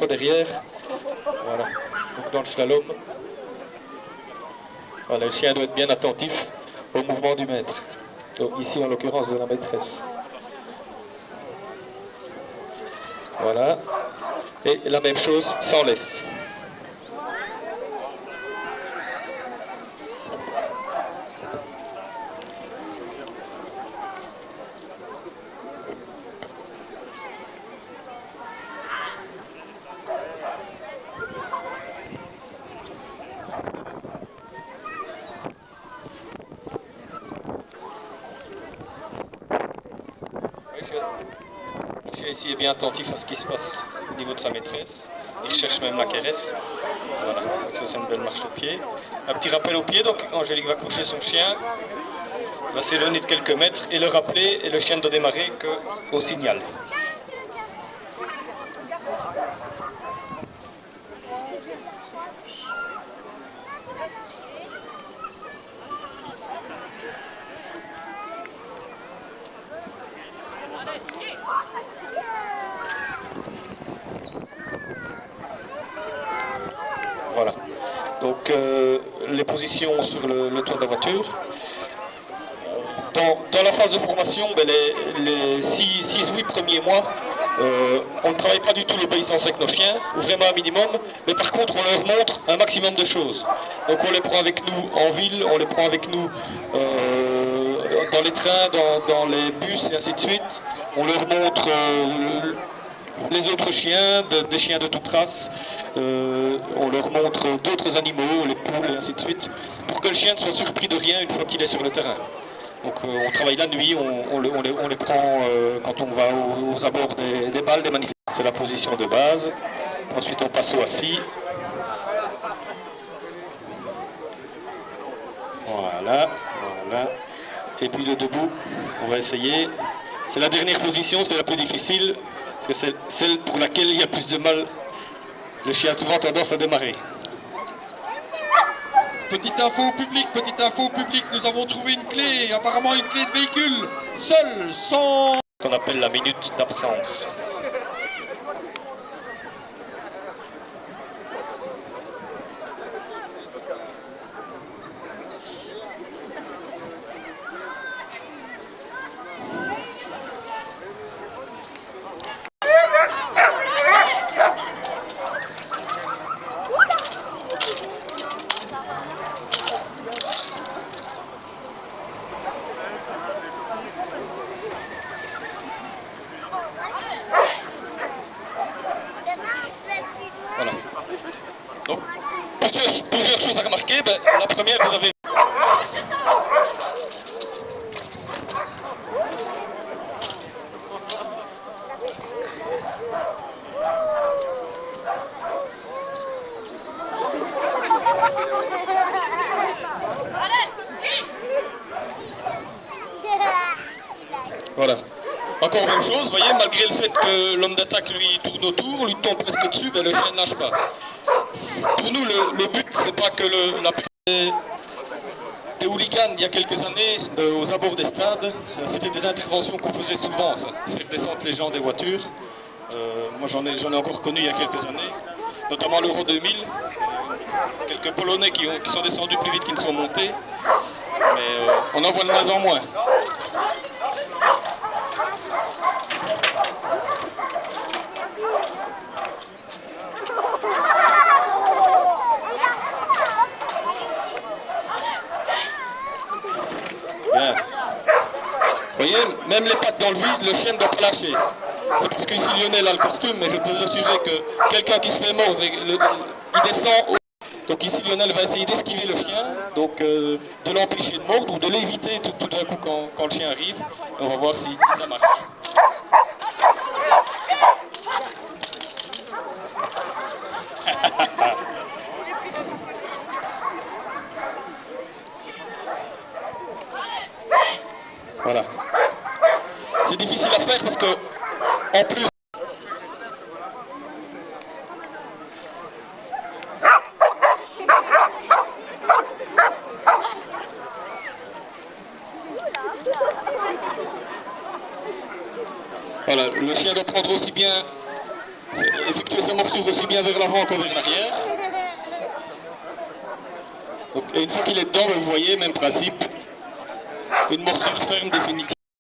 derrière. Voilà. Donc dans le slalom, voilà, le chien doit être bien attentif au mouvement du maître. Donc ici en l'occurrence de la maîtresse. Voilà. Et la même chose sans laisse. Le chien ici est bien attentif à ce qui se passe au niveau de sa maîtresse. Il cherche même la caresse. Voilà, donc ça c'est une belle marche au pied. Un petit rappel au pied, donc Angélique va coucher son chien, va s'éloigner de quelques mètres et le rappeler, et le chien ne doit démarrer qu'au signal. Voilà. Donc les positions sur le toit de la voiture. Dans la phase de formation, ben, les 6-8 premiers mois, on ne travaille pas du tout l'obéissance avec nos chiens, ou vraiment un minimum, mais par contre on leur montre un maximum de choses. Donc on les prend avec nous en ville, on les prend avec nous dans les trains, dans les bus et ainsi de suite. On leur montre les autres chiens, des chiens de toute race. On leur montre d'autres animaux, les poules et ainsi de suite, pour que le chien ne soit surpris de rien une fois qu'il est sur le terrain. Donc on travaille la nuit, on les prend quand on va aux abords des balles, des manifestations. C'est la position de base. Ensuite on passe au assis. Voilà, voilà. Et puis le debout, on va essayer. C'est la dernière position, c'est la plus difficile, parce que c'est celle pour laquelle il y a plus de mal. Le chien a souvent tendance à démarrer. Petite info au public, nous avons trouvé une clé, apparemment une clé de véhicule, seule, sans... Qu'on appelle la minute d'absence. Voilà. Donc, plusieurs choses à remarquer. Ben, la première, vous avez... Voilà. Encore même chose, vous voyez, malgré le fait que l'homme d'attaque lui tourne autour, lui tombe presque dessus, ben, le chien ne lâche pas. Pour nous, le but, c'est pas que des hooligans il y a quelques années aux abords des stades, c'était des interventions qu'on faisait souvent, ça, faire descendre les gens des voitures. Moi j'en ai encore connu il y a quelques années, notamment l'Euro 2000, quelques Polonais qui sont descendus plus vite qu'ils ne sont montés, mais on en voit de moins en moins. Bien. Vous voyez, même les pattes dans le vide, le chien ne doit pas lâcher. C'est parce qu'ici Lionel a le costume, mais je peux vous assurer que quelqu'un qui se fait mordre, il descend. Donc ici Lionel va essayer d'esquiver le chien, donc de l'empêcher de mordre ou de l'éviter tout d'un coup quand le chien arrive. Et on va voir si ça marche. Voilà. C'est difficile à faire parce que, en plus... Voilà, le chien doit prendre aussi bien effectuer sa morsure aussi bien vers l'avant que vers l'arrière. Et une fois qu'il est dedans, vous voyez, même principe, une morsure ferme définitive.